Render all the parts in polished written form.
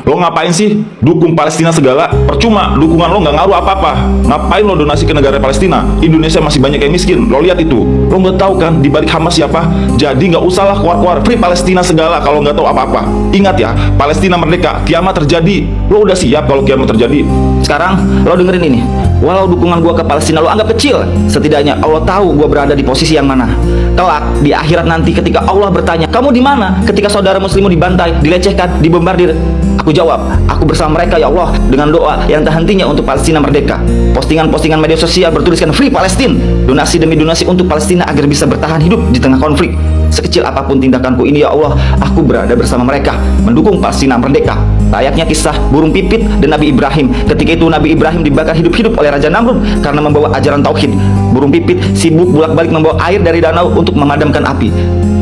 Lo ngapain sih dukung Palestina segala? Percuma, dukungan lo nggak ngaruh apa-apa. Ngapain lo donasi ke negara Palestina? Indonesia masih banyak yang miskin. Lo lihat itu. Lo nggak tahu kan di balik Hamas siapa? Jadi nggak usahlah keluar-keluar free Palestina segala kalau nggak tahu apa-apa. Ingat ya, Palestina merdeka, kiamat terjadi. Lo udah siap kalau kiamat terjadi? Sekarang lo dengerin ini. Walau dukungan gua ke Palestina lo anggap kecil, setidaknya Allah tahu gua berada di posisi yang mana. Kelak di akhirat nanti ketika Allah bertanya, kamu di mana ketika saudara muslimmu dibantai, dilecehkan, dibombardir? Aku jawab, aku bersama mereka ya Allah, dengan doa yang tak hentinya untuk Palestina merdeka. Postingan-postingan media sosial bertuliskan Free Palestine, donasi demi donasi untuk Palestina agar bisa bertahan hidup di tengah konflik. Sekecil apapun tindakanku ini ya Allah, aku berada bersama mereka, mendukung Palestina merdeka. Layaknya kisah burung pipit dan Nabi Ibrahim. Ketika itu Nabi Ibrahim dibakar hidup-hidup oleh Raja Namrud karena membawa ajaran tauhid. Burung pipit sibuk bolak-balik membawa air dari danau untuk memadamkan api.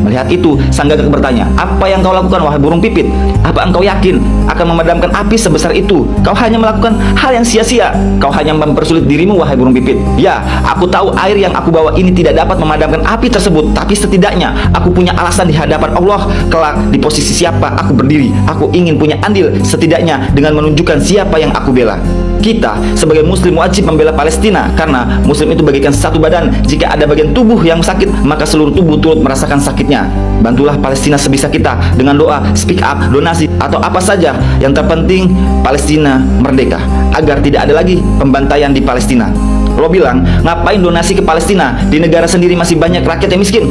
Melihat itu, sang gagak bertanya, apa yang kau lakukan wahai burung pipit? Apa engkau yakin akan memadamkan api sebesar itu? Kau hanya melakukan hal yang sia-sia. Kau hanya mempersulit dirimu wahai burung pipit. Ya, aku tahu air yang aku bawa ini tidak dapat memadamkan api tersebut, tapi setidaknya aku punya alasan di hadapan Allah. Kelak di posisi siapa aku berdiri, aku ingin punya andil setidaknya dengan menunjukkan siapa yang aku bela. Kita sebagai muslim wajib membela Palestina karena muslim itu bagaikan satu badan. Jika ada bagian tubuh yang sakit, maka seluruh tubuh turut merasakan sakitnya. Bantulah Palestina sebisa kita dengan doa, speak up, donasi, atau apa saja. Yang terpenting Palestina merdeka, agar tidak ada lagi pembantaian di Palestina. Lo bilang, ngapain donasi ke Palestina? Di negara sendiri masih banyak rakyat yang miskin.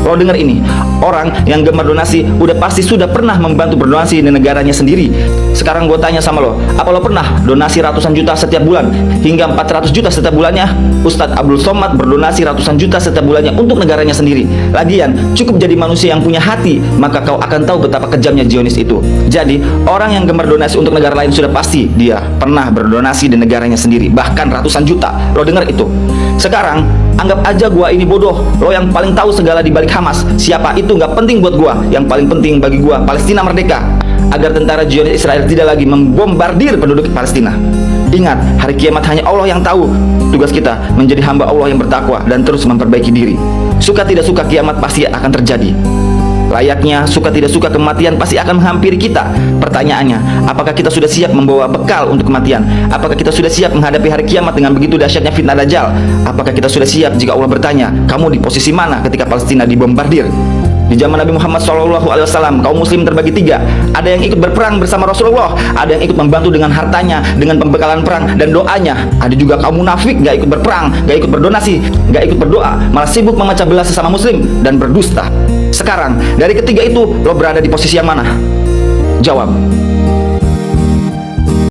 Lo dengar ini, orang yang gemar donasi udah pasti sudah pernah membantu berdonasi di negaranya sendiri. Sekarang gue tanya sama lo, apa lo pernah donasi ratusan juta setiap bulan hingga 400 juta setiap bulannya? Ustadz Abdul Somad berdonasi ratusan juta setiap bulannya untuk negaranya sendiri. Lagian, cukup jadi manusia yang punya hati, maka kau akan tahu betapa kejamnya Zionis itu. Jadi, orang yang gemar donasi untuk negara lain sudah pasti dia pernah berdonasi di negaranya sendiri, bahkan ratusan juta. Lo dengar itu? Sekarang, anggap aja gua ini bodoh. Lo yang paling tahu segala di balik Hamas. Siapa itu nggak penting buat gua. Yang paling penting bagi gua Palestina merdeka, agar tentara Zionis Israel tidak lagi membombardir penduduk Palestina. Ingat, hari kiamat hanya Allah yang tahu. Tugas kita menjadi hamba Allah yang bertakwa dan terus memperbaiki diri. Suka tidak suka kiamat pasti akan terjadi. Layaknya suka tidak suka kematian pasti akan menghampiri kita. Pertanyaannya, apakah kita sudah siap membawa bekal untuk kematian? Apakah kita sudah siap menghadapi hari kiamat dengan begitu dahsyatnya fitnah Dajjal? Apakah kita sudah siap jika Allah bertanya, kamu di posisi mana ketika Palestina dibombardir? Di zaman Nabi Muhammad SAW, kaum muslim terbagi tiga. Ada yang ikut berperang bersama Rasulullah, ada yang ikut membantu dengan hartanya, dengan pembekalan perang dan doanya. Ada juga kaum munafik, gak ikut berperang, gak ikut berdonasi, gak ikut berdoa, malah sibuk memecah belah sesama muslim dan berdusta. Sekarang, dari ketiga itu, lo berada di posisi yang mana? Jawab.